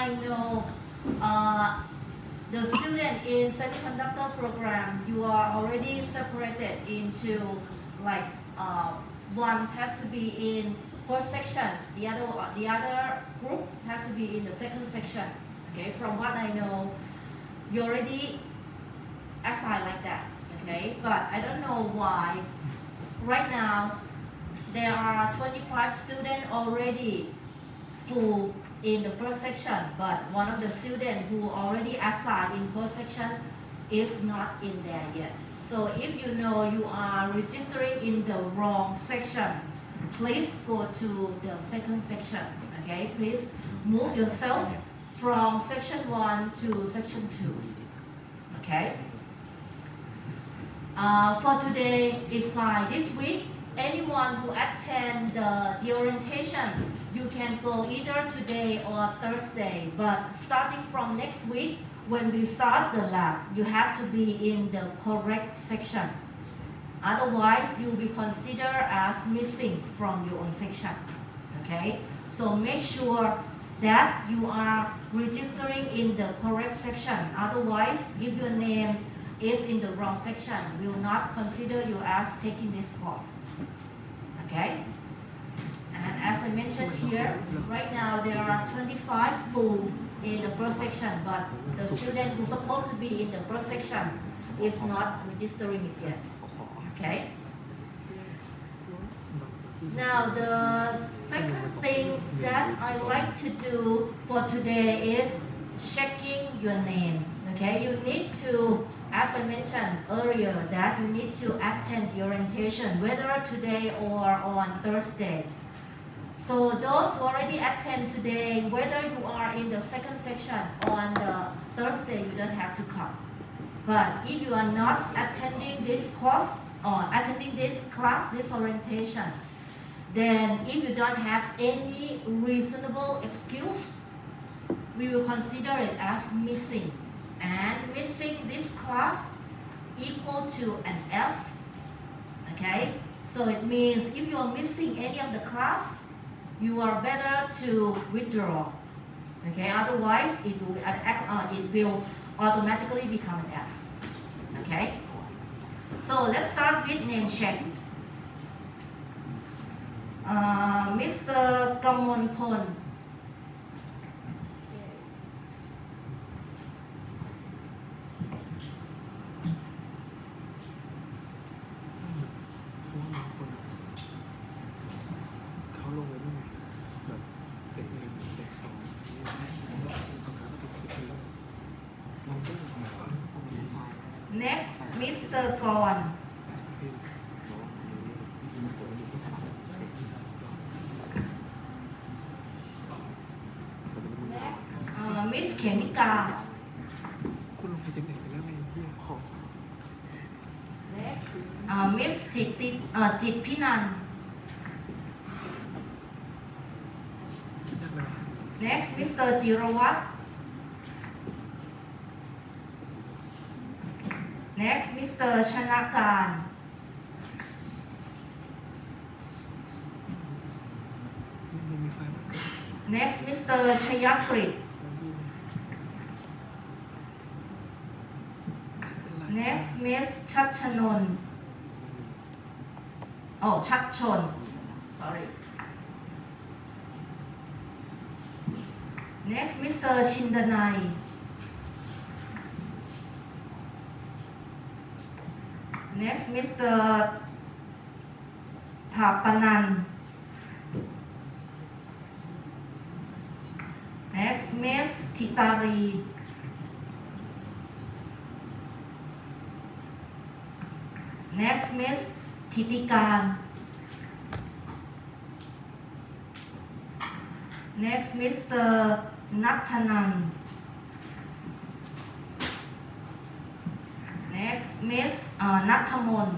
I know the student in semiconductor program, you are already separated into like one has to be in first section, the other group has to be in the second section. Okay, from what I know, you already assigned like that. Okay, but I don't know why. Right now, there are 25 students already full in the first section, but one of the students who already assigned in first section is not in there yet. So if you know you are registering in the wrong section, please go to the second section. Okay, please move yourself from section 1 to section 2. Okay. For today is fine. This week, anyone who attend the orientation, you can go either today or Thursday. But starting from next week, when we start the lab, you have to be in the correct section. Otherwise, you'll be considered as missing from your own section. Okay? So make sure that you are registering in the correct section. Otherwise, if your name is in the wrong section, we will not consider you as taking this course. Okay? And as I mentioned here, right now there are 25 full in the first section, but the student who's supposed to be in the first section is not registering it yet. Okay? Now the second thing that I like to do for today is checking your name. Okay? You need to, as I mentioned earlier, that you need to attend the orientation, whether today or on Thursday. So those who already attend today, whether you are in the second section or on the Thursday, you don't have to come. But if you are not attending this course or attending this class, this orientation, then if you don't have any reasonable excuse, we will consider it as missing. And missing this class equal to an F. Okay? So it means if you are missing any of the class, you are better to withdraw. Okay? Otherwise, it will automatically become an F. Okay? So let's start with name check. Mr. Kamonpon. เขาลงไว้ด้วยไงแบบเสกหนึ่งเสกสองเอาขามาถึงเสกหนึ่งลงได้ยังไงวะตรงนี้ซ้าย Next, Mr. Gon. พี่น้องทีนี้ตัวนี้ก็ขาเสก Next, Miss Khemika. คุณลงไปเจ็บหนึ่งไปแล้วไงเหี้ยขอ Next, Miss Jitpinan. คิดยังไง Next, Mr. Jirawat. Next, Mr. Chanakan. มันมีไฟไหม Next, Mr. Chayakrit. เป็น Next, Miss Chachanon. Oh, Chachon. Sorry. Next, Mr. Chindanai. Next, Mr. Thapanan. Next, Miss Thitari. Next, Miss Thitikan. Next, Mr. Nathanan. Next, Miss Nathamon.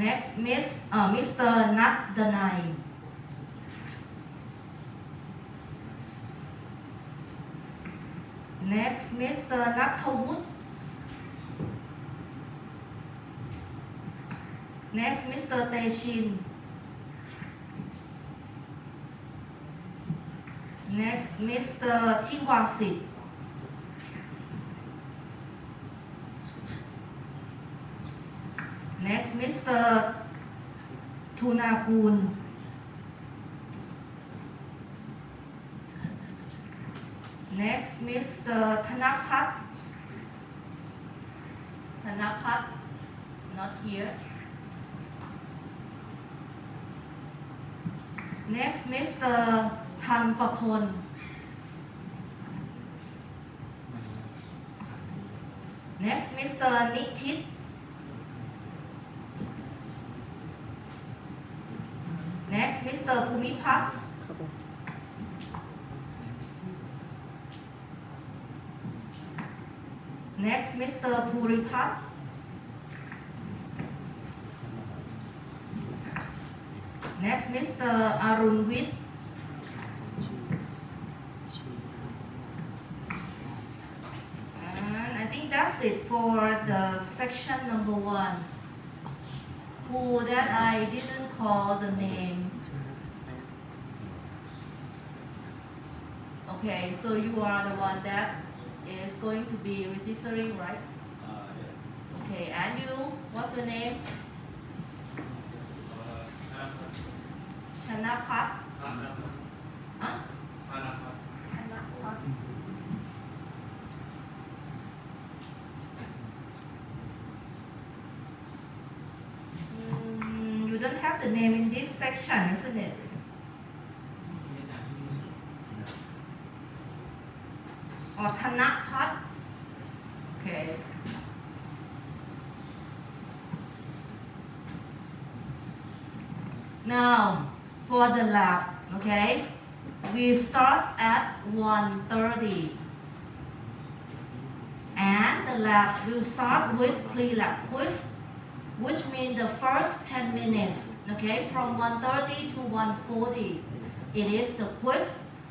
Next, Mr. Natdanai. Next, Mr. Nathawut. Next, Mr. Teshin. Next, Mr. Tiwasit. Next, Mr. Tunapun. Next, Mr. Thanapat. Thanapat, not here. Next, Mr. Thampapon. Next, Mr. Nitit. Next, Mr. Pumipat. ครับผม Next, Mr. Puripat. Next, Mr. Arunwit. ชี้ And I think that's it for the section number 1. Who that I didn't call the name. Okay, so you are the one that is going to be registering, right? Okay, and you, what's your name? Shanapat? Huh? Shanapat. You don't have the name in this section, isn't it? Or Thanapat? Okay. Now, for the lab, okay, we start at 1:30. And the lab will start with pre-lab quiz, which means the first 10 minutes, okay, from 1:30 to 1:40. It is the quiz.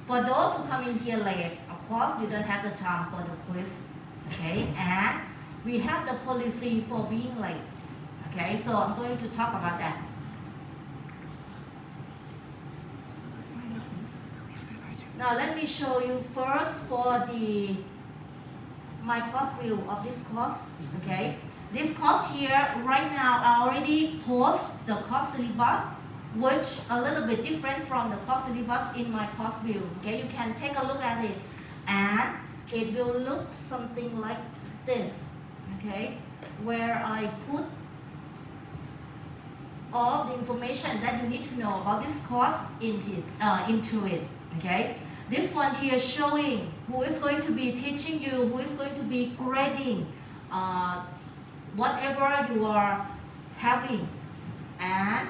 For those who come in here late, of course, you don't have the time for the quiz, okay, and we have the policy for being late, okay, so I'm going to talk about that. Now let me show you first for my course view of this course, okay. This course here, right now, I already post the course syllabus, which a little bit different from the course syllabus in my course view, okay. You can take a look at it, and it will look something like this, okay, where I put all the information that you need to know about this course into it, okay. This one here showing who is going to be teaching you, who is going to be grading whatever you are having, and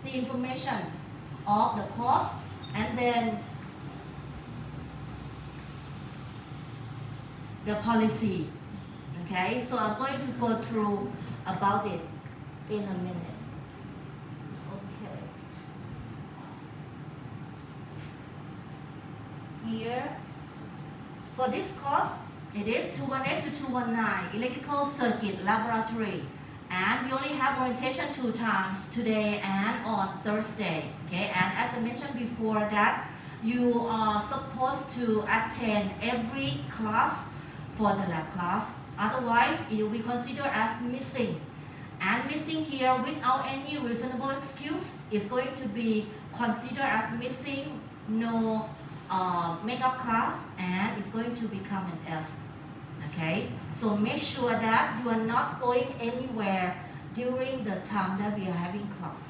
the information of the course, and then the policy, okay. So I'm going to go through about it in a minute. Okay. Here, for this course, it is 218 to 219, Electrical Circuit Laboratory. And we only have orientation 2 times, today and on Thursday, okay. And as I mentioned before that, you are supposed to attend every class for the lab class. Otherwise, it will be considered as missing. And missing here without any reasonable excuse is going to be considered as missing, no makeup class, and it's going to become an F. Okay, so make sure that you are not going anywhere during the time that we are having class.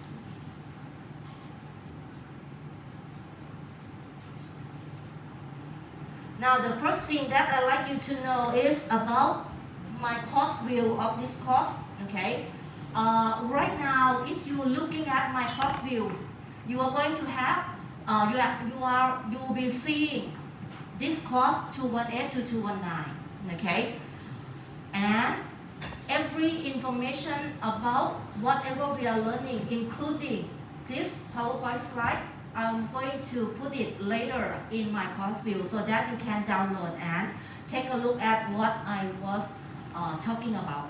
Now the first thing that I'd like you to know is about my course view of this course, okay. Right now, if you're looking at my course view, you are going to have, you will be seeing this course 218 to 219, okay. And every information about whatever we are learning, including this PowerPoint slide, I'm going to put it later in my course view so that you can download and take a look at what I was talking about,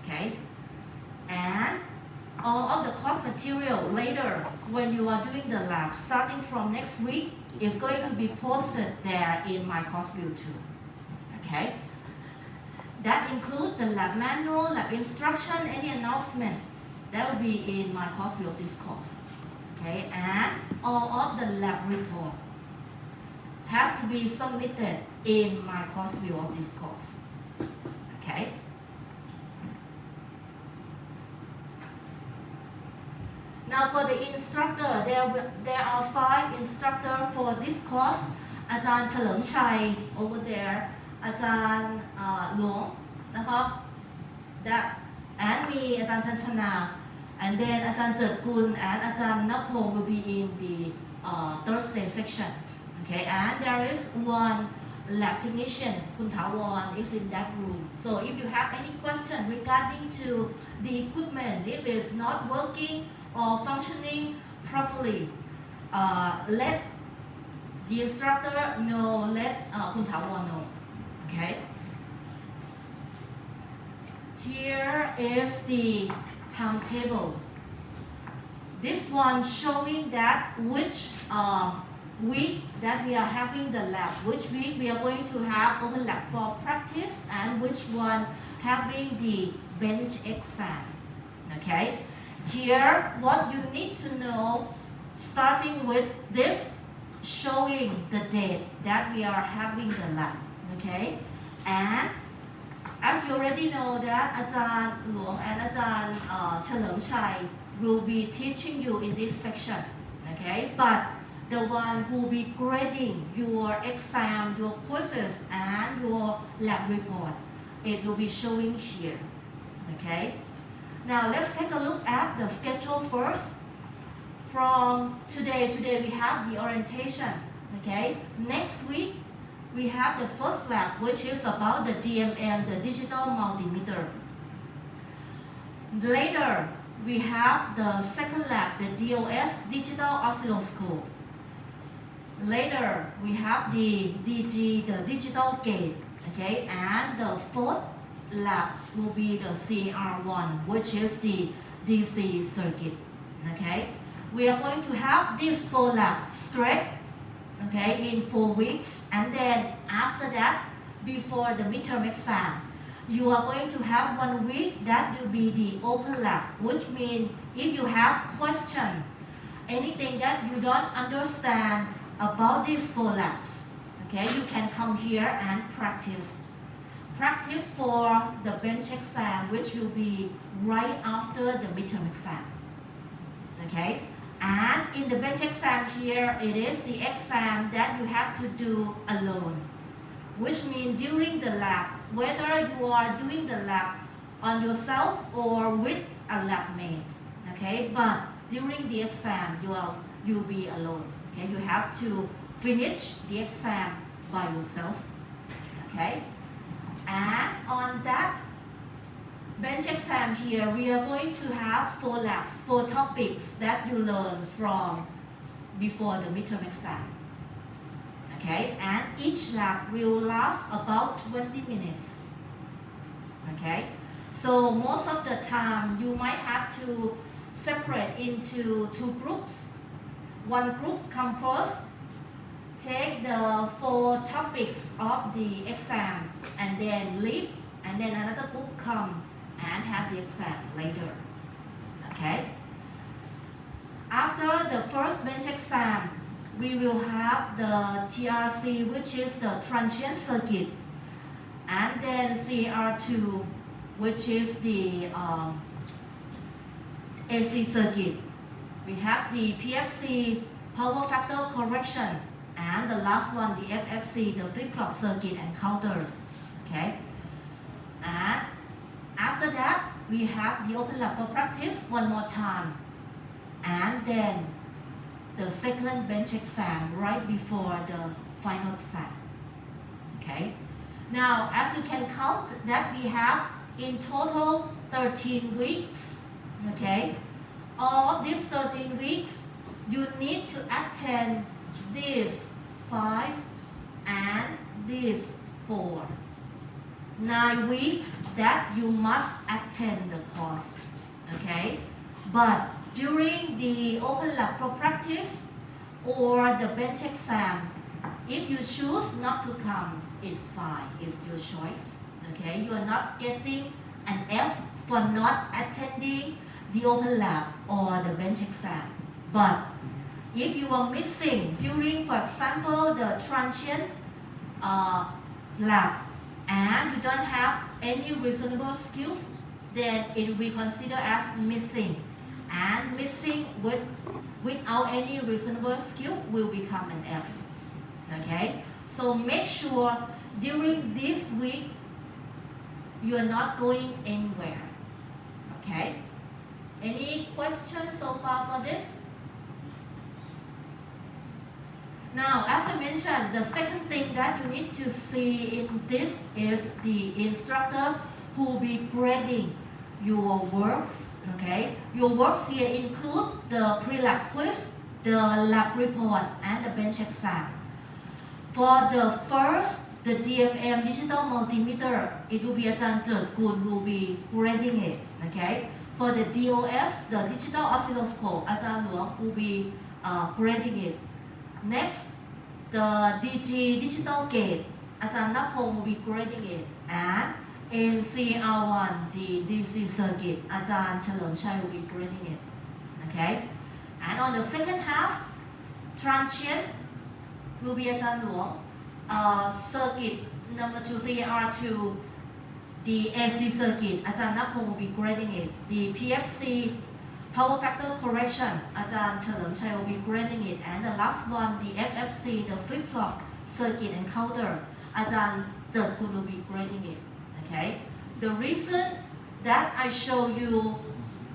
okay. And all of the course material later when you are doing the lab starting from next week is going to be posted there in my course view too. Okay? That includes the lab manual, lab instruction, any announcement. That will be in my course view of this course. Okay? And all of the lab report has to be submitted in my course view of this course. Okay? Now for the instructor, there are 5 instructors for this course. อาจารย์เฉลิมชัย over there, อาจารย์หลวงนะครับ that and me อาจารย์ชันชนา and then อาจารย์เจิดกุล and อาจารย์ณพงศ์ will be in the Thursday section. Okay, and there is one lab technician, คุณถาวร is in that room. So if you have any question regarding to the equipment, if it's not working or functioning properly, let the instructor know, let คุณถาวร know. Okay. Here is the timetable. This one showing that which week that we are having the lab, which week we are going to have open lab for practice, and which one having the bench exam. Okay. Here, what you need to know, starting with this, showing the date that we are having the lab. Okay. And as you already know that อาจารย์หลวง and อาจารย์เฉลิมชัย will be teaching you in this section. Okay. But the one who will be grading your exam, your quizzes, and your lab report, it will be showing here. Okay. Now let's take a look at the schedule first. From today we have the orientation. Okay. Next week we have the first lab, which is about the DMM, the digital multimeter. Later we have the second lab, the DOS, digital oscilloscope. Later we have the DG, the digital gate. Okay, and the fourth lab will be the CR1, which is the DC circuit. Okay, we are going to have these 4 labs straight, okay, in 4 weeks, and then after that, before the midterm exam, you are going to have 1 week that will be the open lab, which means if you have question, anything that you don't understand about these 4 labs, okay, you can come here and practice. Practice for the bench exam, which will be right after the midterm exam. Okay, and in the bench exam here, it is the exam that you have to do alone, which means during the lab, whether you are doing the lab on yourself or with a lab mate. Okay, but during the exam, you'll be alone. Okay, you have to finish the exam by yourself. Okay. And on that bench exam here, we are going to have 4 labs, 4 topics that you learn from before the midterm exam. Okay, and each lab will last about 20 minutes. Okay, so most of the time you might have to separate into 2 groups. One group come first, take the 4 topics of the exam and then leave, and then another group come and have the exam later. Okay. After the first bench exam, we will have the TRC, which is the transient circuit, and then CR2, which is the AC circuit. We have the PFC, power factor correction, and the last one, the FFC, the flip-flop circuit and counters. Okay. And after that, we have the open lab for practice 1 more time. And then the second bench exam right before the final exam. Okay. Now, as you can count that we have in total 13 weeks. Okay. All of these 13 weeks, you need to attend these 5 and these 4. 9 weeks that you must attend the course. Okay. But during the open lab pro practice or the bench exam, if you choose not to come, it's fine. It's your choice. Okay, you are not getting an F for not attending the open lab or the bench exam. But if you are missing during, for example, the transient lab and you don't have any reasonable skills, then it will be considered as missing. And missing without any reasonable skill will become an F. Okay, so make sure during this week you are not going anywhere. Okay, any questions so far for this? Now, as I mentioned, the second thing that you need to see in this is the instructor who will be grading your works. Okay, your works here include the pre-lab quiz, the lab report, and the bench exam. For the first, the DMM digital multimeter, it will be Ajahn Jerkun who will be grading it. Okay, for the DOS, the digital oscilloscope, Ajahn Luang will be grading it. Next, the DG digital gate, Ajahn Napong will be grading it. And NCR1, the DC circuit, Ajahn Chalermchai will be grading it. Okay? And on the second half, transient will be Ajahn Luang. Circuit number 2, CR2, the AC circuit, Ajahn Napong will be grading it. The PFC, power factor correction, Ajahn Chalermchai will be grading it. And the last one, the FFC, the flip-flop circuit encoder, Ajahn Jerkun will be grading it. Okay, the reason that I show you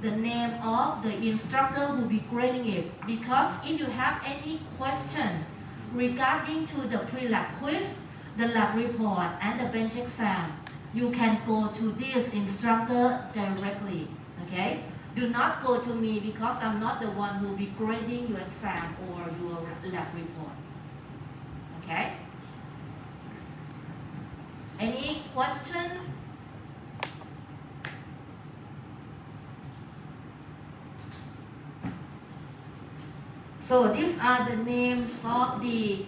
the name of the instructor who will be grading it, because if you have any question regarding to the pre-lab quiz, the lab report, and the bench exam, you can go to this instructor directly. Okay, do not go to me because I'm not the one who will be grading your exam or your lab report. Okay. Any question? So these are the names of the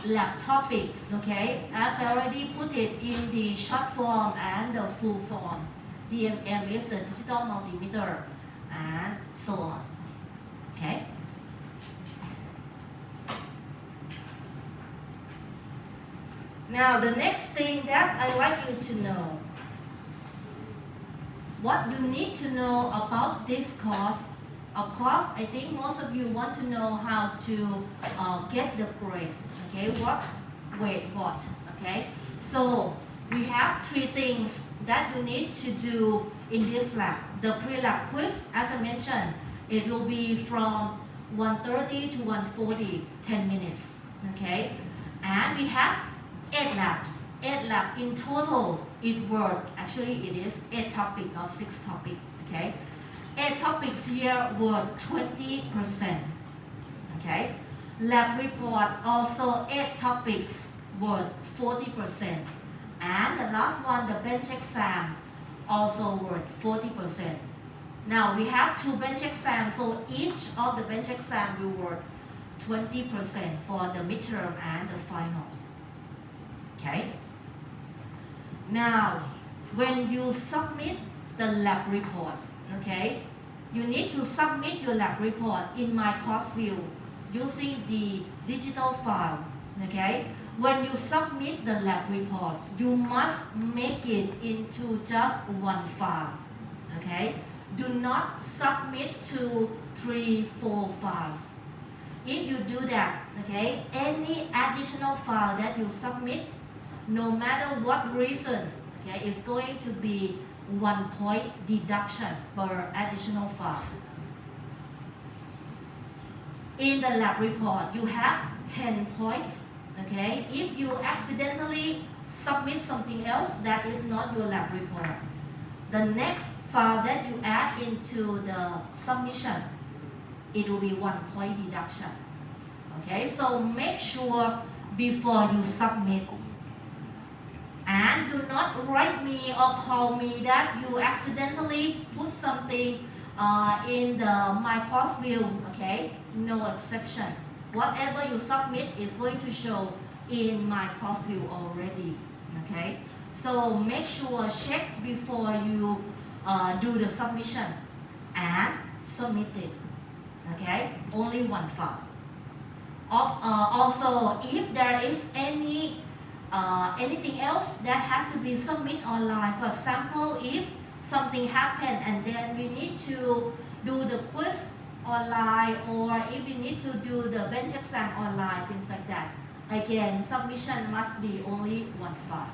lab topics, okay? As I already put it in the short form and the full form. DMM is the digital multimeter and so on, okay? Now, the next thing that I like you to know, what you need to know about this course. Of course, I think most of you want to know how to get the grades. Okay, what, wait, what? Okay, so we have 3 things that you need to do in this lab. The pre-lab quiz, as I mentioned, it will be from 1:30 to 1:40, 10 minutes. Okay, and we have 8 labs. 8 labs in total. Actually it is 8 topics, not 6 topics. Okay, 8 topics here were 20%. Okay, lab report also 8 topics were 40%, and the last one, the bench exam, also worth 40%. Now we have 2 bench exams, so each of the bench exam will worth 20% for the midterm and the final. Okay. Now, when you submit the lab report, okay, you need to submit your lab report in My Course View using the digital file. Okay. When you submit the lab report, you must make it into just one file. Okay. Do not submit to 3, 4 files. If you do that, okay, any additional file that you submit, no matter what reason, okay, it's going to be 1 point deduction per additional file. In the lab report, you have 10 points. Okay, if you accidentally submit something else that is not your lab report, the next file that you add into the submission, it will be 1 point deduction. Okay, so make sure before you submit. And do not write me or call me that you accidentally put something in the my course view, okay, no exception. Whatever you submit is going to show in my course view already, okay. So make sure check before you do the submission and submit it, okay. Only one file. Also, if there is anything else that has to be submitted online, for example, if something happened and then we need to do the quiz online, or if we need to do the bench exam online, things like that, again, submission must be only one file,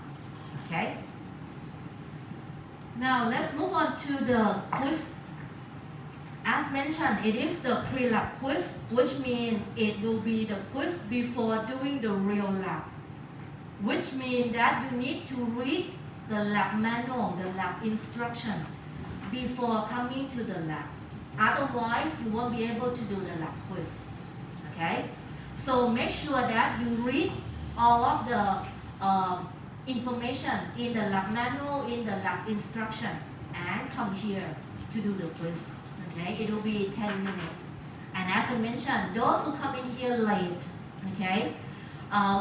okay? Now let's move on to the quiz. As mentioned, it is the pre-lab quiz, which means it will be the quiz before doing the real lab, which means that you need to read the lab manual, the lab instruction before coming to the lab. Otherwise, you won't be able to do the lab quiz, okay? So make sure that you read all of the information in the lab manual, in the lab instruction, and come here to do the quiz. Okay, it will be 10 minutes. And as I mentioned, those who come in here late, okay,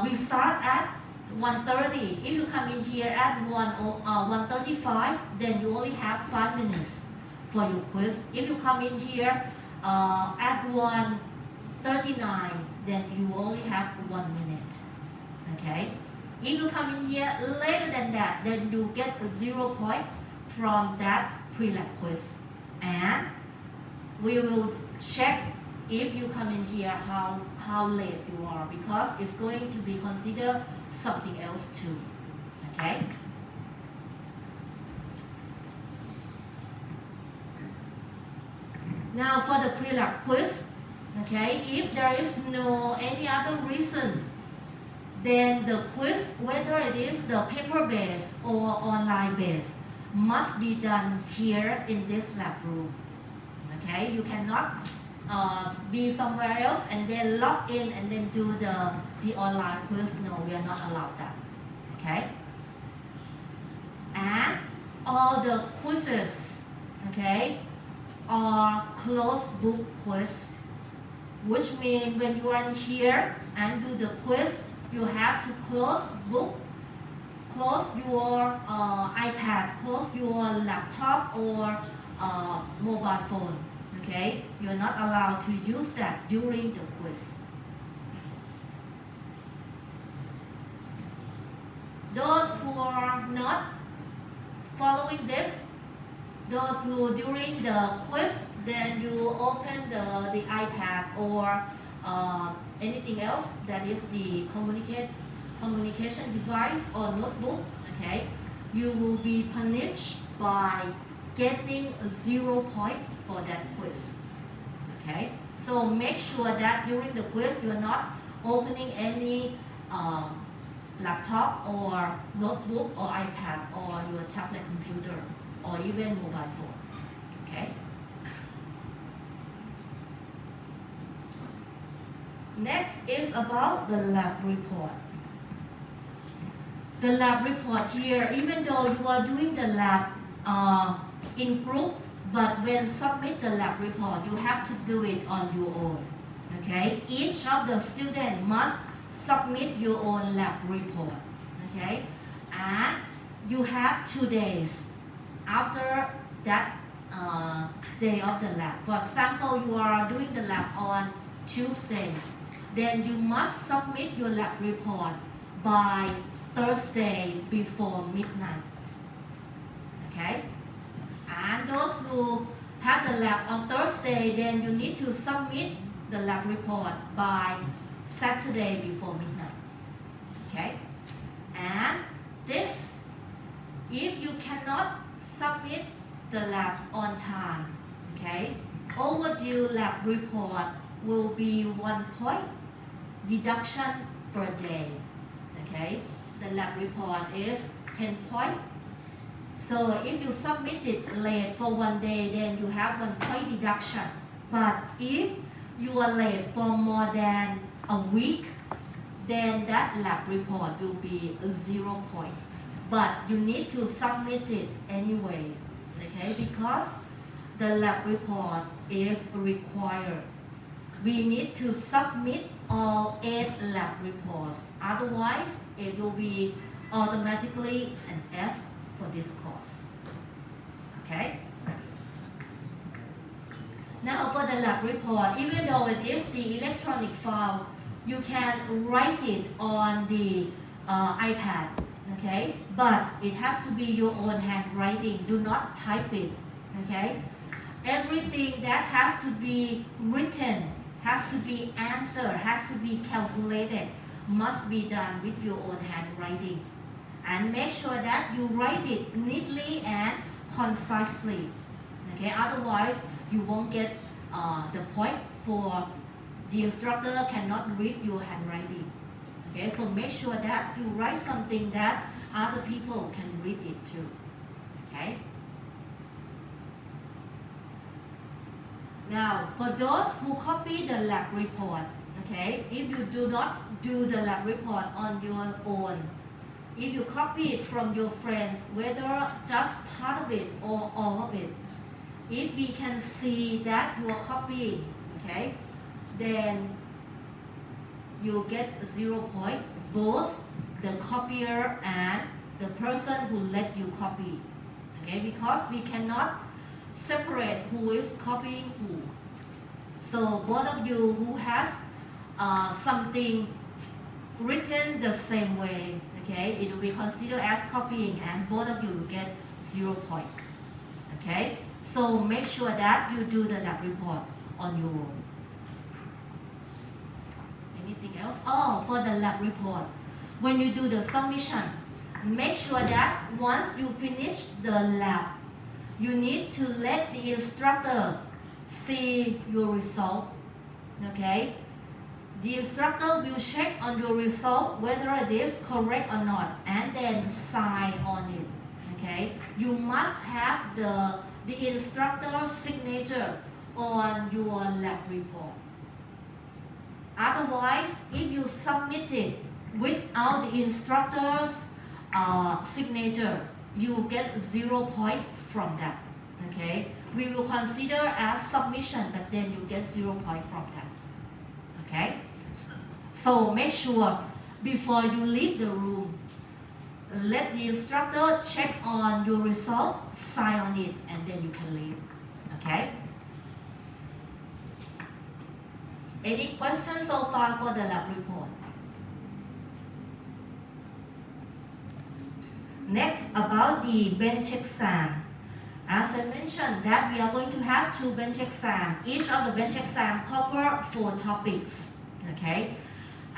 we start at 1:30. If you come in here at 1:35, then you only have 5 minutes for your quiz. If you come in here at 1:39, then you only have 1 minute. Okay. If you come in here later than that, then you get 0 point from that pre-lab quiz. And we will check if you come in here how late you are, because it's going to be considered something else too. Okay. Now for the pre-lab quiz, okay, if there is no any other reason, then the quiz, whether it is the paper-based or online-based, must be done here in this lab room. Okay, you cannot be somewhere else and then log in and then do the online quiz. No, we are not allowed that. Okay, and all the quizzes, okay, are closed book quiz, which means when you are here and do the quiz, you have to close book, close your iPad, close your laptop or mobile phone. Okay, you're not allowed to use that during the quiz. Those who are not following this, those who during the quiz, then you open the iPad or anything else that is the communication device or notebook, okay, you will be punished by getting 0 point for that quiz. Okay, so make sure that during the quiz you are not opening any laptop or notebook or iPad or your tablet computer or even mobile phone. Okay. Next is about the lab report. The lab report here, even though you are doing the lab in group, but when submit the lab report, you have to do it on your own. Okay, each of the students must submit your own lab report. Okay, and you have 2 days after that day of the lab. For example, you are doing the lab on Tuesday, then you must submit your lab report by Thursday before midnight. Okay? And those who have the lab on Thursday, then you need to submit the lab report by Saturday before midnight. Okay? And this, if you cannot submit the lab on time, okay, overdue lab report will be 1 point deduction per day. Okay, the lab report is 10 points. So if you submit it late for 1 day, then you have 1 point deduction. But if you are late for more than a week, then that lab report will be 0 point. But you need to submit it anyway, okay, because the lab report is required. We need to submit all 8 lab reports. Otherwise, it will be automatically an F for this course. Okay? Now for the lab report, even though it is the electronic file, you can write it on the iPad, okay? But it has to be your own handwriting. Do not type it, okay? Everything that has to be written, has to be answered, has to be calculated, must be done with your own handwriting. And make sure that you write it neatly and concisely, okay? Otherwise, you won't get the point for the instructor cannot read your handwriting. Okay, so make sure that you write something that other people can read it too. Okay. Now, for those who copy the lab report, okay, if you do not do the lab report on your own, if you copy it from your friends, whether just part of it or all of it, if we can see that you are copying, okay, then you get 0 point, both the copier and the person who let you copy, okay, because we cannot separate who is copying who. So both of you who has something written the same way, okay, it will be considered as copying and both of you will get 0 point, okay. So make sure that you do the lab report on your own. Anything else? Oh, for the lab report, when you do the submission, make sure that once you finish the lab, you need to let the instructor see your result. Okay? The instructor will check on your result whether it is correct or not, and then sign on it. Okay? You must have the instructor's signature on your lab report. Otherwise, if you submit it without the instructor's signature, you get 0 point from that. Okay? We will consider as submission, but then you get 0 point from that. Okay? So make sure before you leave the room, let the instructor check on your result, sign on it, and then you can leave. Okay? Any questions so far for the lab report? Next, about the bench exam. As I mentioned that we are going to have 2 bench exams. Each of the bench exam cover 4 topics. Okay?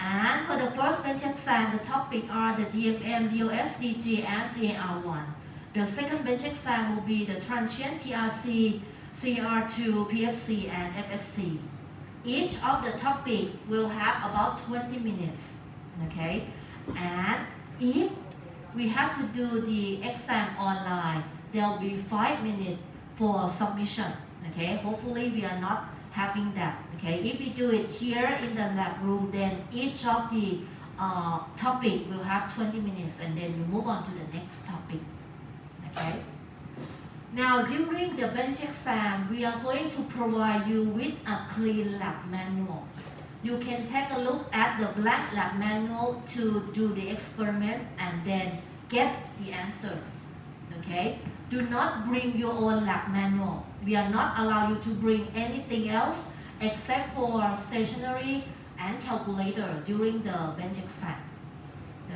And for the first bench exam, the topic are the DMM, DOS, DG, and CAR1. The second bench exam will be the transient TRC, CR2, PFC, and FFC. Each of the topic will have about 20 minutes. Okay? And if we have to do the exam online, there will be 5 minutes for submission. Okay? Hopefully we are not having that. Okay? If we do it here in the lab room, then each of the topic will have 20 minutes, and then we move on to the next topic. Okay? Now, during the bench exam, we are going to provide you with a clean lab manual. You can take a look at the blank lab manual to do the experiment and then get the answers. Okay? Do not bring your own lab manual. We are not allowed you to bring anything else except for stationery and calculator during the bench exam.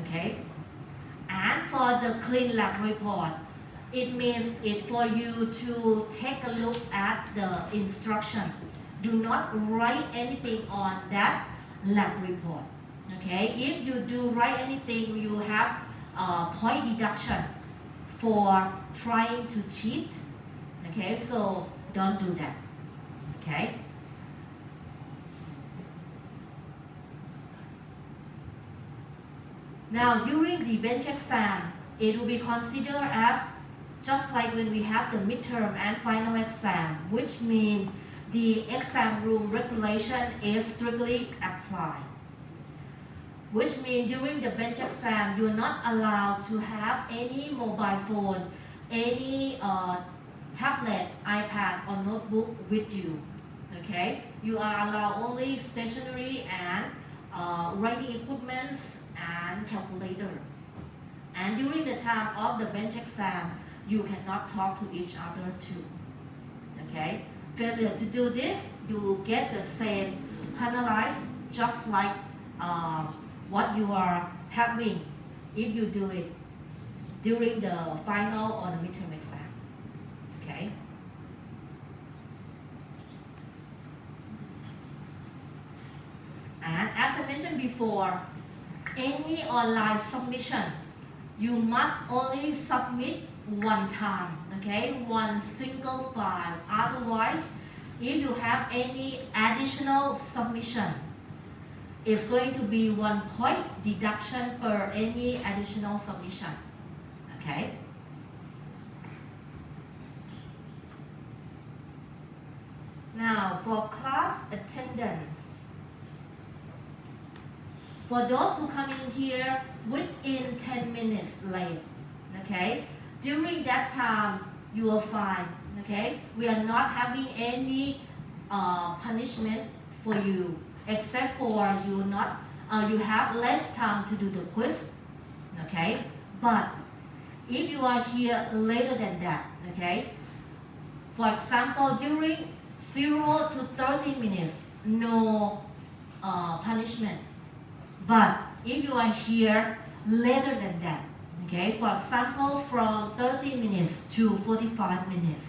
Okay? And for the clean lab report, it means it for you to take a look at the instruction. Do not write anything on that lab report. Okay? If you do write anything, you have point deduction for trying to cheat. Okay? So don't do that. Okay? Now, during the bench exam, it will be considered as just like when we have the midterm and final exam, which means the exam room regulation is strictly applied. Which means during the bench exam, you're not allowed to have any mobile phone, any tablet, iPad, or notebook with you. Okay, you are allowed only stationery and writing equipments and calculators. And during the time of the bench exam, you cannot talk to each other too. Okay, failure to do this, you will get the same penalized, just like what you are having if you do it during the final or the midterm exam. Okay. And as I mentioned before, any online submission, you must only submit one time, okay? One single file. Otherwise, if you have any additional submission, it's going to be 1 point deduction per any additional submission, okay? Now, for class attendance, for those who come in here within 10 minutes late, okay, during that time you are fine, okay. We are not having any punishment for you, except for you have less time to do the quiz, okay. But if you are here later than that, okay, for example, during 0 to 30 minutes, no punishment. But if you are here later than that, okay, for example, from 30 minutes to 45 minutes,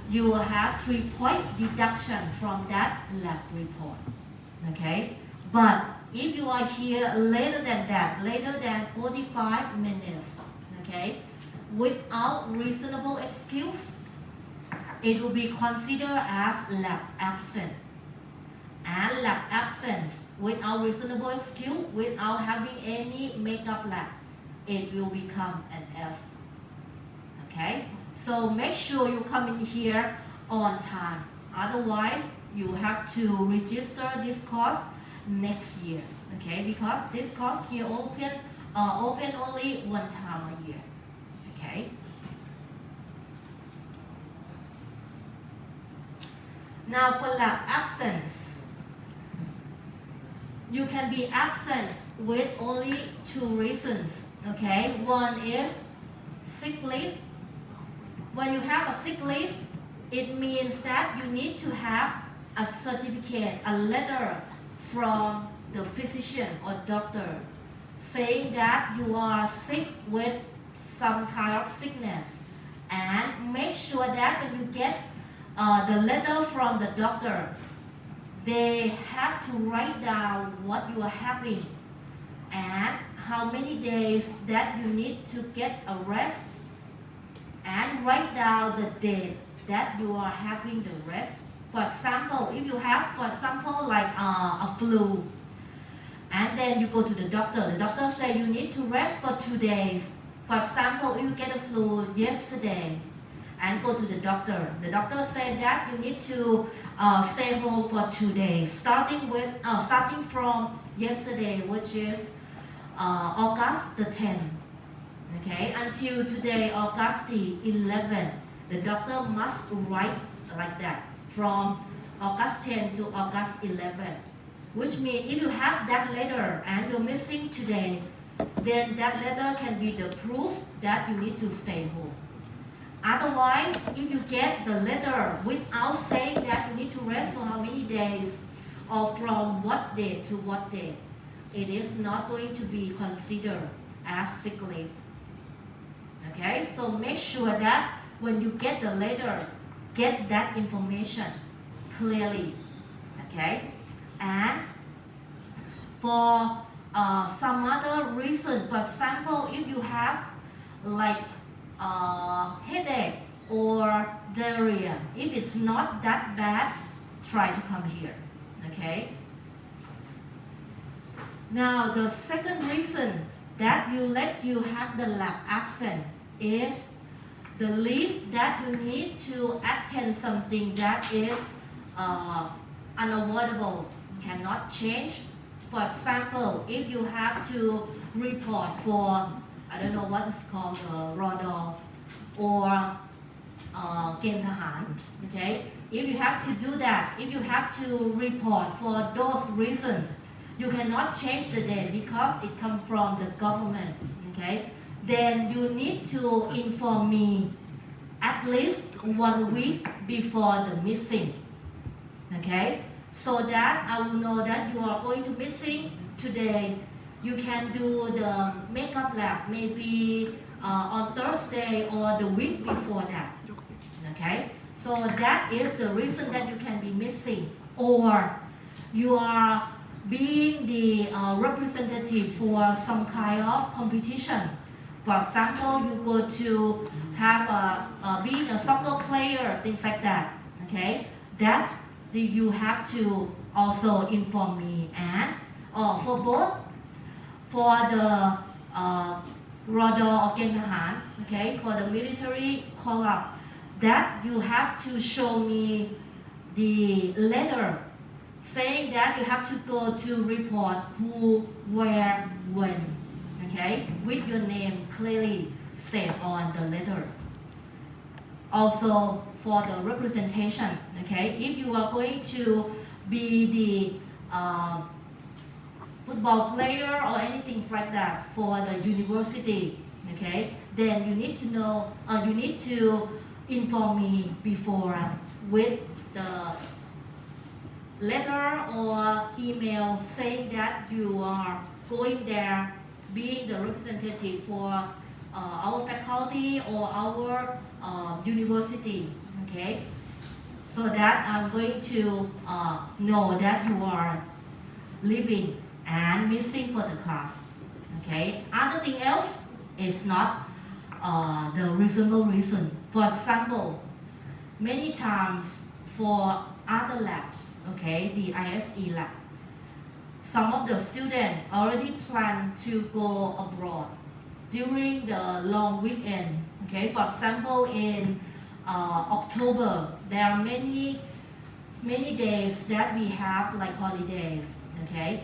you will have 3 point deduction from that lab report, okay? But if you are here later than that, later than 45 minutes, okay, without reasonable excuse, it will be considered as lab absent. And lab absence without reasonable excuse, without having any makeup lab, it will become an F. Okay? So make sure you come in here on time. Otherwise, you have to register this course next year. Okay? Because this course here open only 1 time a year. Okay? Now for lab absence, you can be absent with only 2 reasons, okay? One is sick leave. When you have a sick leave, it means that you need to have a certificate, a letter from the physician or doctor saying that you are sick with some kind of sickness. And make sure that when you get the letter from the doctor, they have to write down what you are having and how many days that you need to get a rest, and write down the date that you are having the rest. For example, if you have, for example, like a flu, and then you go to the doctor says you need to rest for 2 days. For example, if you get a flu yesterday and go to the doctor said that you need to stay home for 2 days, starting from yesterday, which is August the 10th, okay, until today, August the 11th. The doctor must write like that from August 10th to August 11th, which means if you have that letter and you're missing today, then that letter can be the proof that you need to stay home. Otherwise, if you get the letter without saying that you need to rest for how many days or from what day to what day, it is not going to be considered as sick leave. Okay, so make sure that when you get the letter, get that information clearly. Okay, and for some other reason, for example, if you have like headache or diarrhea, if it's not that bad, try to come here. Okay. Now the second reason that let you have the lab absent is the leave that you need to attend something that is unavoidable, cannot change. For example, if you have to report for, I don't know what it's called, RODO, or เกณฑ์ทหาร okay if you have to do that if you have to report for those reasons you cannot change the day because it comes from the government okay then you need to inform me at least 1 week before the missing okay so that I will know that you are going to missing today you can do the makeup lab maybe on Thursday or the week before that okay so that is the reason that you can be missing or you are being the representative for some kind of competition for example you go to have being a soccer player things like that okay that you have to also inform me and for both for the Rodor of เกณฑ์ทหาร okay for the military call up that you have to show me the letter saying that you have to go to report who where when okay with your name clearly said on the letter also for the representation okay if you are going to be the football player or anything like that for the university okay then you need to know you need to inform me before with the letter or email saying that you are going there being the representative for our faculty or our university okay so that I'm going to know that you are leaving and missing for the class okay other thing else is not the reasonable reason for example many times for other labs okay the ISE lab some of the students already plan to go abroad during the long weekend okay for example in October there are many days that we have like holidays okay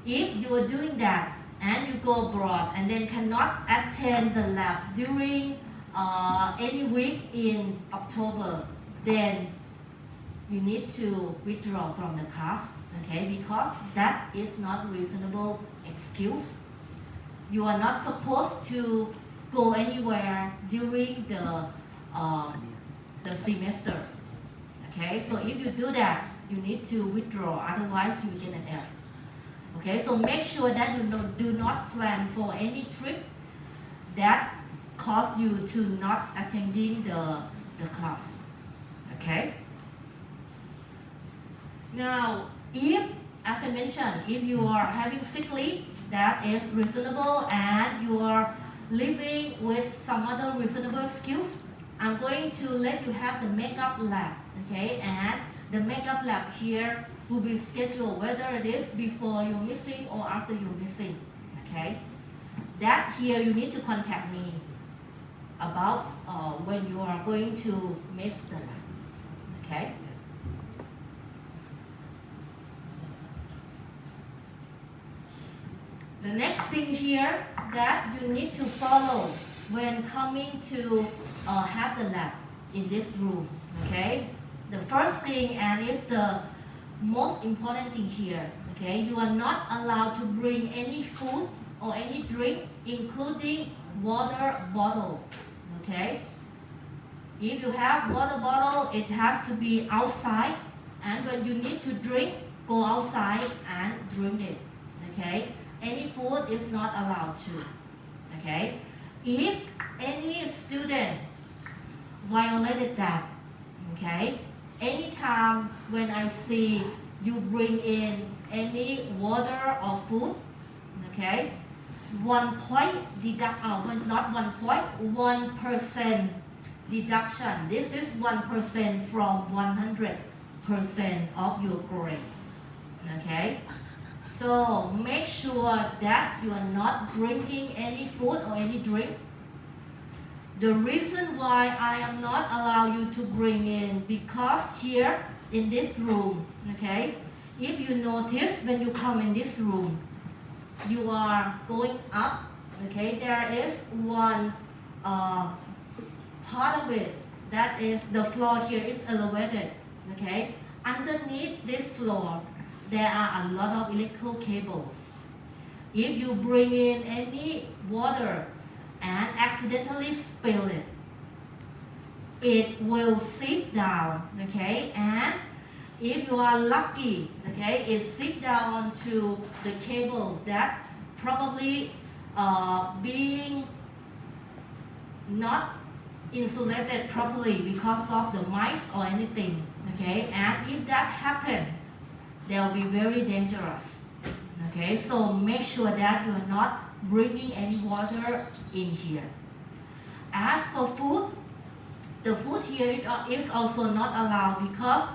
if you are doing that and you go abroad and then cannot attend the lab during any week in October then you need to withdraw from the class okay because that is not reasonable excuse you are not supposed to go anywhere during the semester okay so if you do that you need to withdraw otherwise you get an F okay so make sure that you do not plan for any trip that cause you to not attending the class okay now if as I mentioned if you are having sick leave that is reasonable and you are living with some other reasonable excuse I'm going to let you have the makeup lab okay and the makeup lab here will be scheduled whether it is before you're missing or after you're missing okay that here you need to contact me about when you are going to miss the lab okay the next thing here that you need to follow when coming to have the lab in this room okay the first thing and it's the most important thing here okay you are not allowed to bring any food or any drink including water bottle okay if you have water bottle it has to be outside and when you need to drink go outside and drink it okay any food is not allowed to okay if any student violated that okay anytime when I see you bring in any water or food okay 1 point deduct not 1 point 1% deduction this is 1% from 100% of your grade okay so make sure that you are not drinking any food or any drink the reason why I am not allow you to bring in because here in this room okay if you notice when you come in this room you are going up okay there is one part of it that is the floor here is elevated. Okay, underneath this floor there are a lot of electrical cables. If you bring in any water and accidentally spill it, it will seep down, okay? And if you are lucky, okay, it seep down onto the cables that probably being not insulated properly because of the mice or anything, okay? And if that happens, they'll be very dangerous, okay? So make sure that you're not bringing any water in here. As for food, the food here is also not allowed, because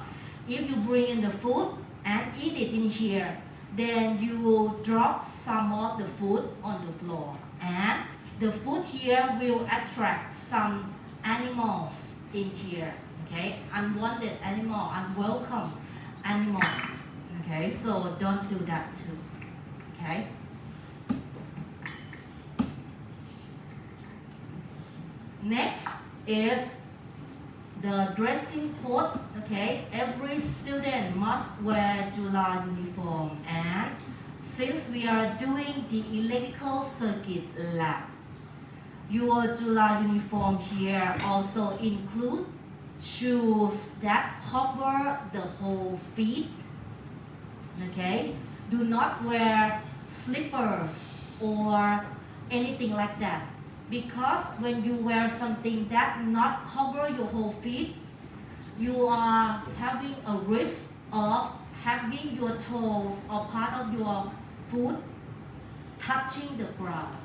if you bring in the food and eat it in here, then you will drop some of the food on the floor, and the food here will attract some animals in here, okay? Unwanted animal, unwelcome animal, okay? So don't do that too, okay? Next is the dressing code, okay? Every student must wear July uniform, and since we are doing the electrical circuit lab, your July uniform here also include shoes that cover the whole feet, okay? Do not wear slippers or anything like that, because when you wear something that not cover your whole feet, you are having a risk of having your toes or part of your foot touching the ground.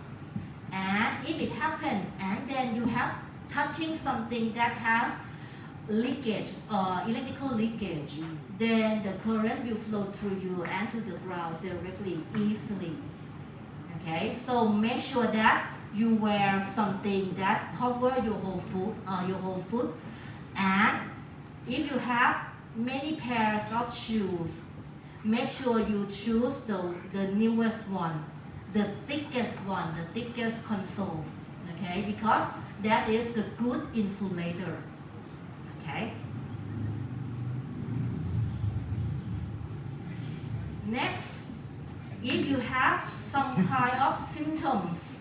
And if it happens and then you have touching something that has leakage or electrical leakage, then the current will flow through you and to the ground directly, easily. Okay, so make sure that you wear something that cover your whole foot, and if you have many pairs of shoes, make sure you choose the newest one, the thickest console, okay, because that is the good insulator, okay. Next, if you have some kind of symptoms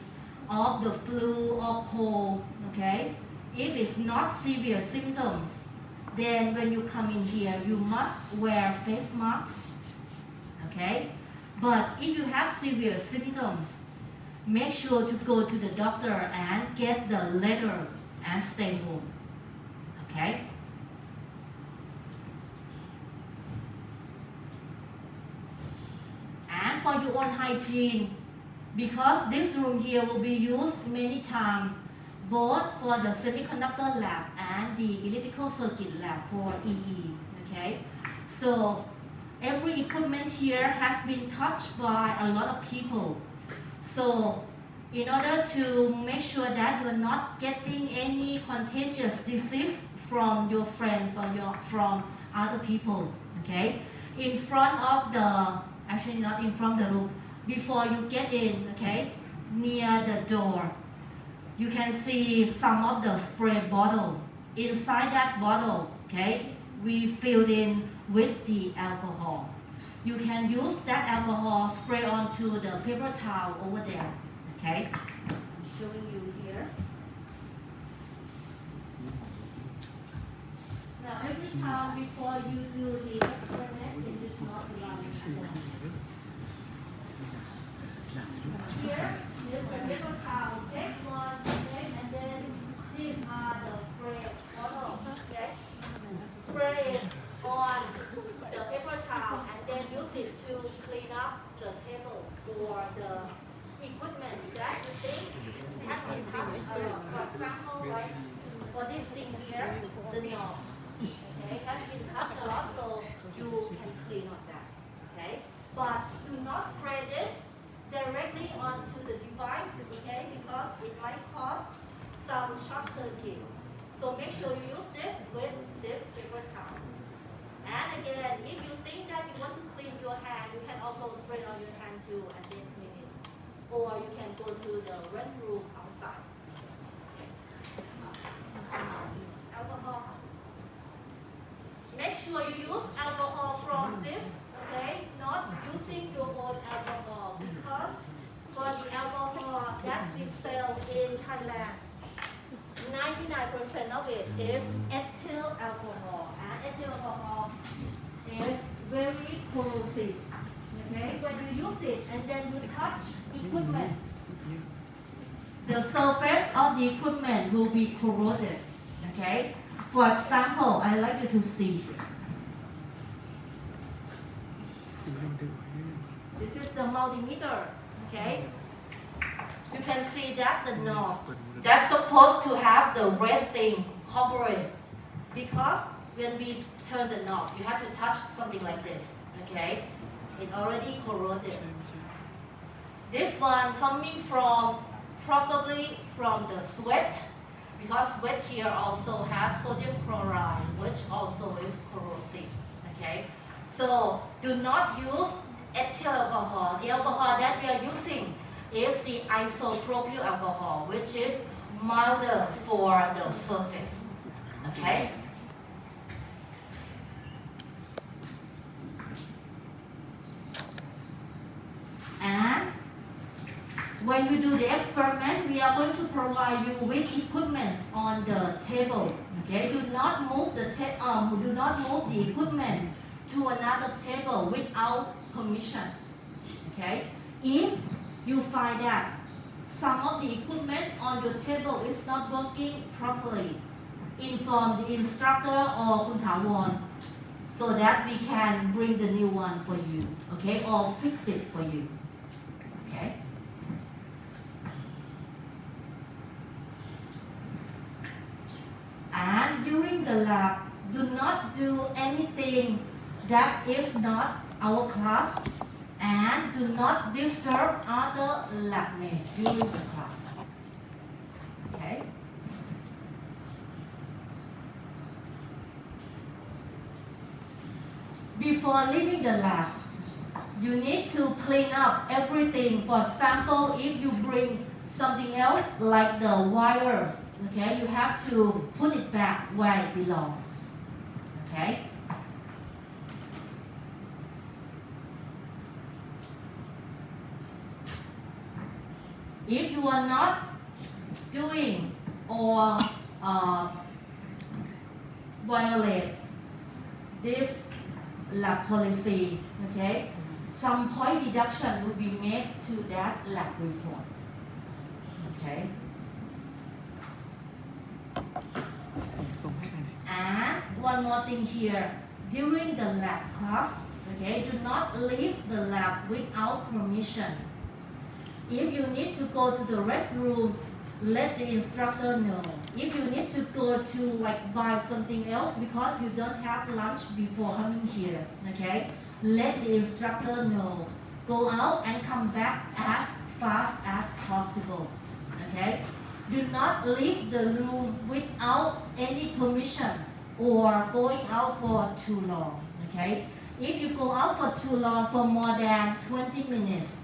of the flu or cold, okay, if it's not severe symptoms, then when you come in here, you must wear face masks, okay. But if you have severe symptoms, make sure to go to the doctor and get the letter and stay home, okay. And for your own hygiene, because this room here will be used many times, both for the semiconductor lab and the electrical circuit lab for EE, okay? So every equipment here has been touched by a lot of people. So in order to make sure that you're not getting any contagious disease from your friends or from other people, okay? In front of the, actually not in front of the room, before you get in, okay, near the door, you can see some of the spray bottle. Inside that bottle, okay, we filled in with the alcohol. You can use that alcohol spray onto the paper towel over there, okay. I'm showing you here. Now every time before you do the experiment, this is not allowed. Here is the paper towel. Take one, okay, and then these are the spray bottle. Okay, spray it on the paper towel and then use it to clean up the table or the equipment that you think has been touched. For example, like for this thing here, the knob, okay, has been touched a lot, so you can clean up that. Okay, but do not spray this directly onto the device, okay, because it might cause some short circuit. So make sure you use this with this paper towel. And again, if you think that you want to clean your hand, you can also spray on your hand too and then clean it. Or you can go to the restroom outside. Alcohol is ethyl alcohol, and ethyl alcohol is very corrosive. Okay, when you use it and then you touch equipment, the surface of the equipment will be corroded. Okay, for example, I like you to see. This is the multimeter. Okay, you can see that the knob that's supposed to have the red thing covering, because when we turn the knob, you have to touch something like this. Okay, it already corroded. This one coming from probably from the sweat, because sweat here also has sodium chloride, which also is corrosive. Okay, so do not use ethyl alcohol. The alcohol that we are using is the isopropyl alcohol, which is milder for the surface. Okay. And when we do the experiment, we are going to provide you with equipment on the table. Okay, do not move the equipment to another table without permission. Okay, if you find that some of the equipment on your table is not working properly, inform the instructor or Kun Thawon so that we can bring the new one for you. Okay, or fix it for you. Okay. And during the lab, do not do anything that is not our class, and do not disturb other lab mates during the class. Okay? Before leaving the lab, you need to clean up everything. For example, if you bring something else like the wires, okay, you have to put it back where it belongs. Okay? If you are not doing or violate this lab policy, okay, some point deduction will be made to that lab report. Okay. ส่งให้หน่อย And one more thing here, during the lab class, okay, do not leave the lab without permission. If you need to go to the restroom, let the instructor know. If you need to go to like buy something else because you don't have lunch before coming here, okay, let the instructor know. Go out and come back as fast as possible. Okay. Do not leave the room without any permission or going out for too long. Okay. If you go out for too long, for more than 20 minutes,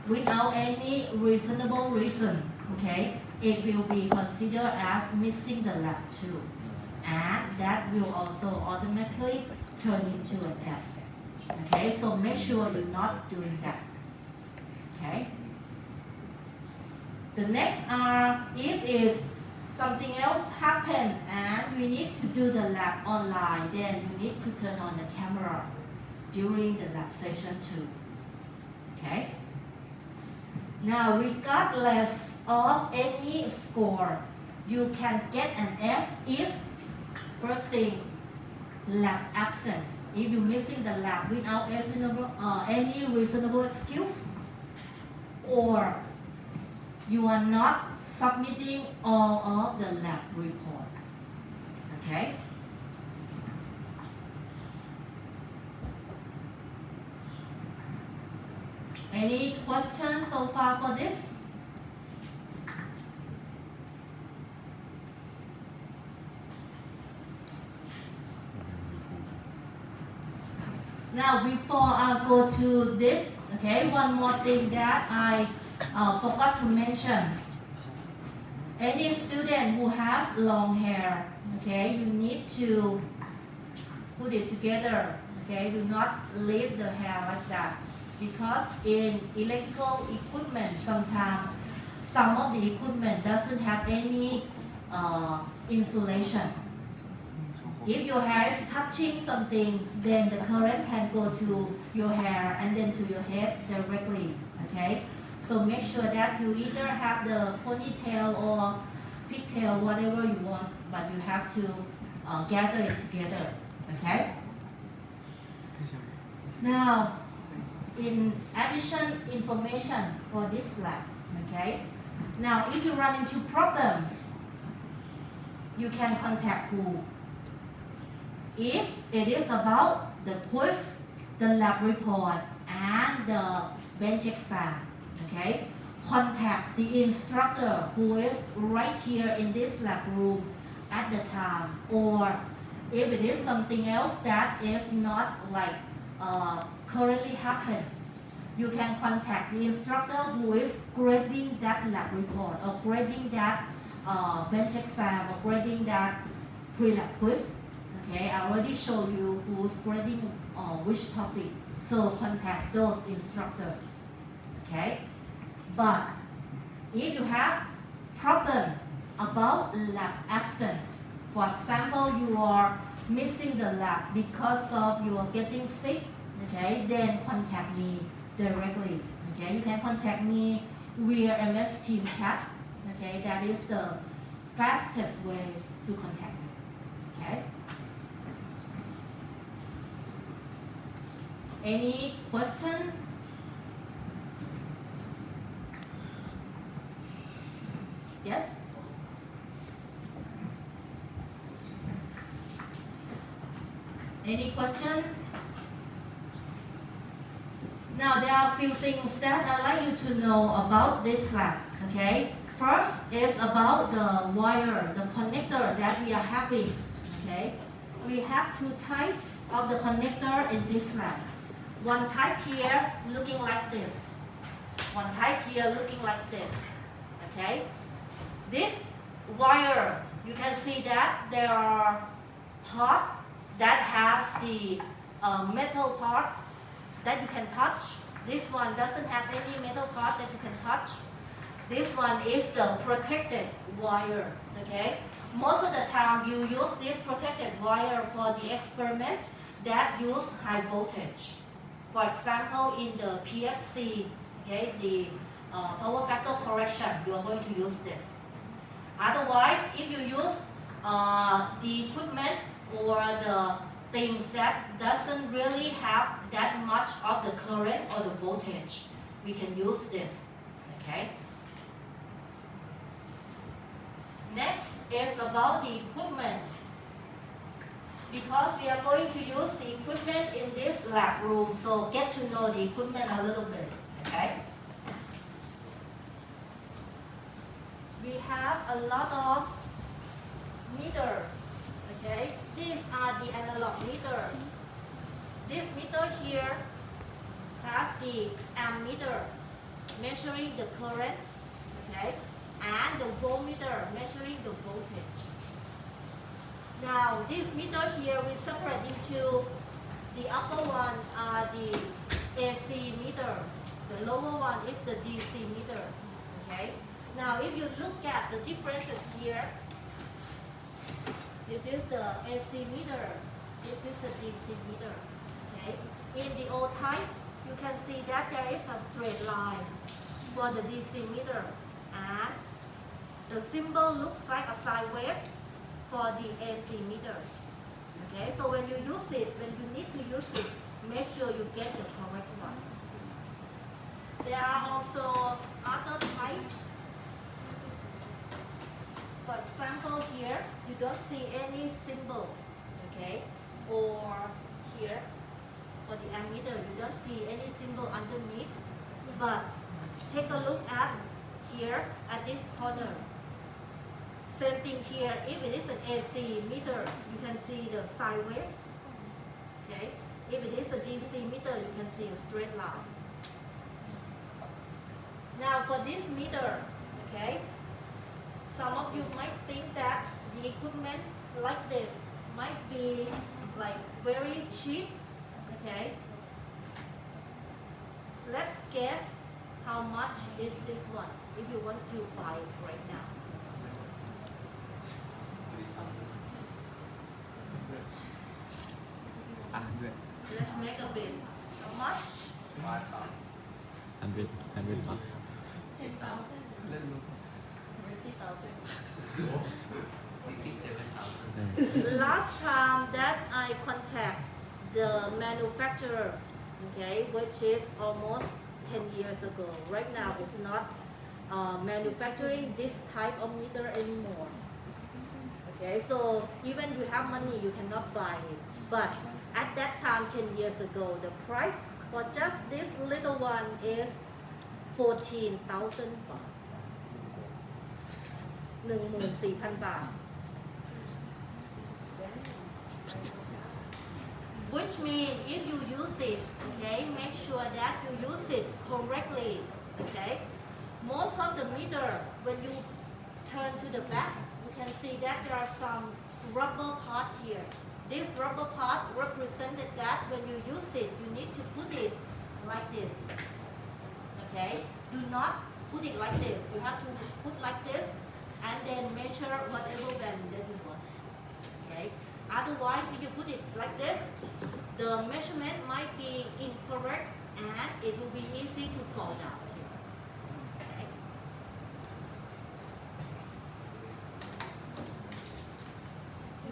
without any reasonable reason, okay, it will be considered as missing the lab too. And that will also automatically turn into an F. Okay, so make sure you're not doing that. Okay. The next are, if is something else happen and we need to do the lab online, then you need to turn on the camera during the lab session too. Okay. Now, regardless of any score, you can get an F if, first thing, lab absence. If you're missing the lab without any reasonable excuse, or you are not submitting all of the lab report. Okay? Any questions so far for this? Now, before I go to this, okay, one more thing that I forgot to mention. Any student who has long hair, okay, you need to put it together, okay, do not leave the hair like that. Because in electrical equipment, sometimes some of the equipment doesn't have any insulation. If your hair is touching something, then the current can go to your hair and then to your head directly. Okay? So make sure that you either have the ponytail or pigtail, whatever you want, but you have to gather it together. Okay? ไม่ใช่ Now, in addition information for this lab, okay? Now, if you run into problems, you can contact who? If it is about the quiz, the lab report, and the bench exam, okay? Contact the instructor who is right here in this lab room at the time, or if it is something else that is not like currently happen, you can contact the instructor who is grading that lab report or grading that bench exam or grading that pre-lab quiz. Okay, I already showed you who's grading which topic, so contact those instructors. Okay, but if you have problem about lab absence, for example, you are missing the lab because of you are getting sick, okay, then contact me directly. Okay, you can contact me via MS Team chat. Okay, that is the fastest way to contact me. Okay. Any question? Yes? Any question? Now there are a few things that I'd like you to know about this lab, okay? First is about the wire, the connector that we are having, okay? We have two types of the connector in this lab. One type here looking like this. One type here looking like this, okay? This wire, you can see that there are parts that has the metal part that you can touch. This one doesn't have any metal part that you can touch. This one is the protected wire, okay? Most of the time you use this protected wire for the experiment that use high voltage. For example, in the PFC, okay, the power factor correction, you are going to use this. Otherwise, if you use the equipment or the things that doesn't really have that much of the current or the voltage, we can use this, okay? Next is about the equipment. Because we are going to use the equipment in this lab room, so get to know the equipment a little bit, okay? We have a lot of meters, okay? These are the analog meters. This meter here has the ammeter measuring the current, okay? And the voltmeter measuring the voltage. Now, this meter here we separate into the upper one are the AC meters. The lower one is the DC meter. Okay. Now, if you look at the differences here, this is the AC meter. This is the DC meter. Okay. In the old type, you can see that there is a straight line for the DC meter, and the symbol looks like a sine wave for the AC meter. Okay, so when you use it, when you need to use it, make sure you get the correct one. There are also other types. For example, here you don't see any symbol, okay? Or here for the ammeter, you don't see any symbol underneath. But take a look at here at this corner. Same thing here, if it is an AC meter, you can see the sine wave. Okay? If it is a DC meter, you can see a straight line. Now for this meter, okay, some of you might think that the equipment like this might be like very cheap, okay? Let's guess how much is this one if you want to buy it right now. make a bid. How much? 100 bucks. 10,000. 20,000. 67,000. Last time that I contact the manufacturer, okay, which is almost 10 years ago. Right now, it's not manufacturing this type of meter anymore. Okay, so even you have money, you cannot buy it. But at that time, 10 years ago, the price for just this little one is 14,000 baht. 14,000 baht. Which means if you use it, okay, make sure that you use it correctly, okay. Most of the meter, when you turn to the back, you can see that there are some rubber part here. This rubber part represented that when you use it, you need to put it like this, okay. Do not put it like this. You have to put like this and then measure whatever value that you want, okay. Otherwise, if you put it like this, the measurement might be incorrect and it will be easy to fall down. Okay.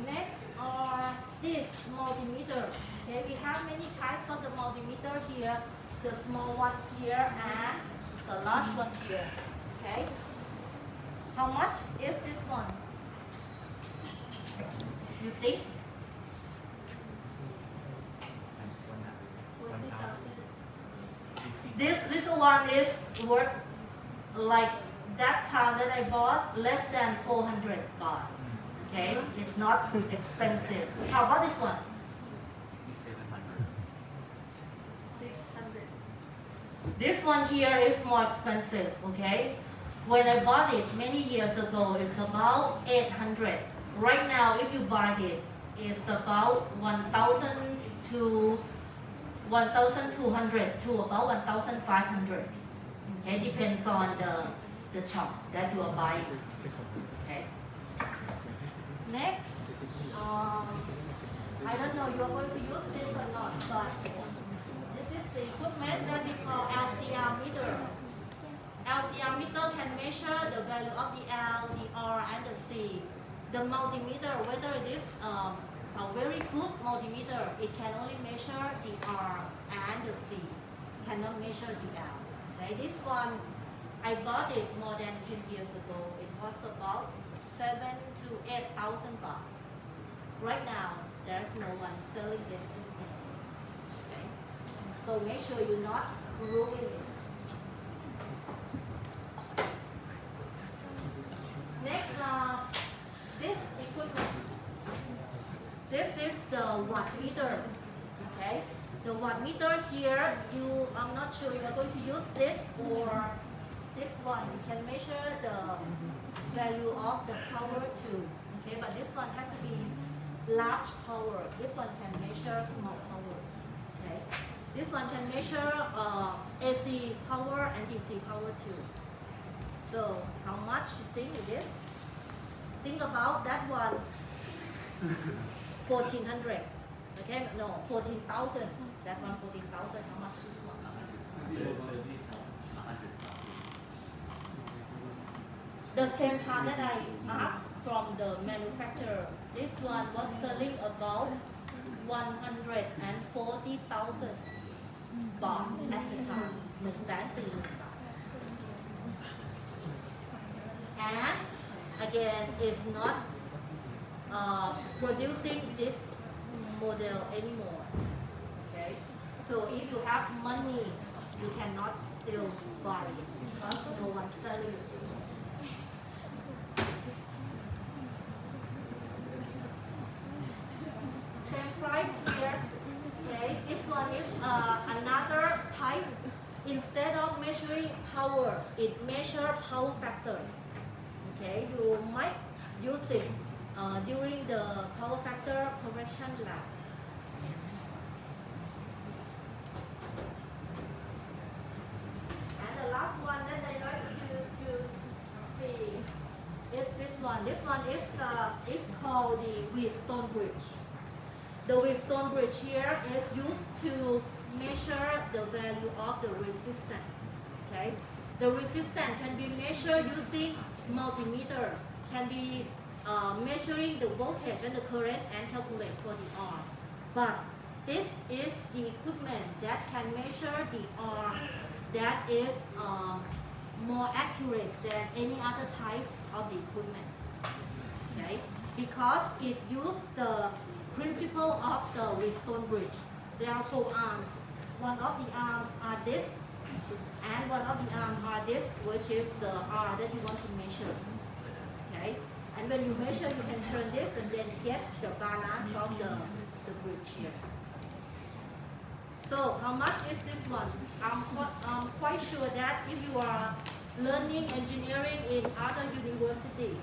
Next are this multimeter. Okay, we have many types of the multimeter here. The small ones here and the large one here. Okay. How much is this one? You think? 20,000. This little one is worth like that time that I bought less than 400 baht. Okay, it's not expensive. How about this one? 6,700. 600. This one here is more expensive. Okay, when I bought it many years ago, it's about 800. Right now, if you buy it, it's about 1,000 to 1,200 to about 1,500. Okay, depends on the shop that you are buying. Okay. Next, I don't know you are going to use this or not, but this is the equipment that we call LCR meter. LCR meter can measure the value of the L, the R, and the C. The multimeter, whether it is a very good multimeter, it can only measure the R and the C, cannot measure the L. Okay, this one, I bought it more than 10 years ago. It was about 7,000 to 8,000 baht. Right now, there's no one selling this anymore. Okay, so make sure you not ruin it. Next, this equipment. This is the watt meter. Okay, the watt meter here. I'm not sure you are going to use this or this one. You can measure the value of the power too. Okay, but this one has to be large power. This one can measure small power. Okay, this one can measure AC power and DC power too. So how much you think it is? Think about that one. 1,400. Okay, no, 14,000. That one 14,000. How much is this one? 100,000. The same part that I asked from the manufacturer. This one was selling about 140,000 baht at the time. 140,000 baht. And again, it's not producing this model anymore. Okay, so if you have money, you cannot still buy it because no one's selling it. Same price here. Okay, this one is another type. Instead of measuring power, it measures power factor. Okay, you might use it during the power factor correction lab. And the last one that I like to see is this one. This one is called the Wheatstone bridge. The Wheatstone bridge here is used to measure the value of the resistance. Okay, the resistance can be measured using multimeter, can be measuring the voltage and the current and calculate for the R. But this is the equipment that can measure the R that is more accurate than any other types of the equipment. Okay, because it uses the principle of the Wheatstone bridge. There are 4 arms. One of the arms are this, and one of the arms are this, which is the R that you want to measure. Okay, and when you measure, you can turn this and then get the balance of the bridge here. So how much is this one? I'm quite sure that if you are learning engineering in other university,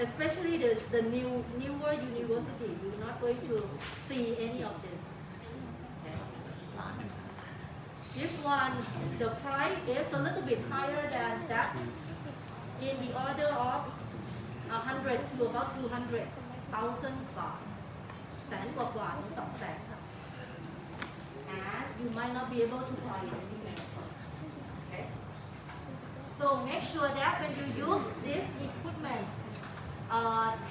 especially the newer university, you're not going to see any of this. Okay. This one, the price is a little bit higher than that, in the order of 100 to about 200,000 baht. แสนกว่าถึง2 แสนค่ะ and you might not be able to buy it anywhere. Okay. So make sure that when you use this equipment,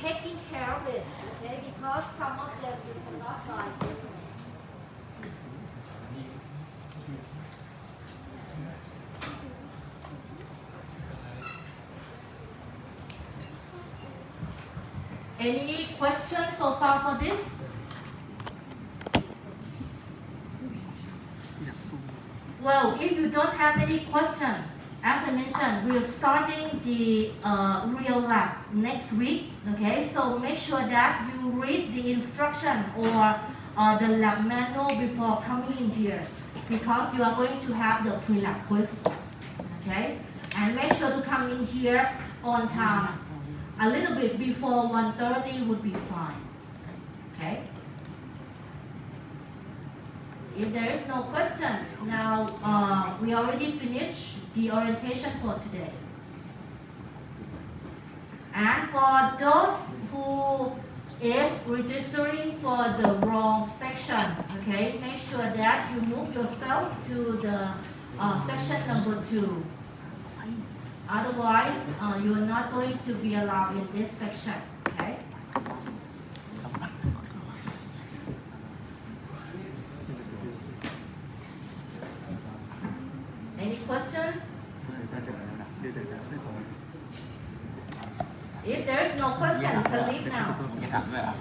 taking care of it, okay, because some of them you cannot buy anywhere. Any questions so far for this? อยากซูม Well, if you don't have any question, as I mentioned, we're starting the real lab next week. Okay, so make sure that you read the instruction or the lab manual before coming in here, because you are going to have the pre-lab quiz. Okay, and make sure to come in here on time. A little bit before 1:30 would be fine. Okay. If there is no question, now we already finished the orientation for today. And for those who is registering for the wrong section, okay, make sure that you move yourself to the section number 2. Otherwise, you're not going to be allowed in this section, okay? Any question? เดี๋ยวได้ต่อ If there is no question, you can leave now. จะถามด้วยเหรอ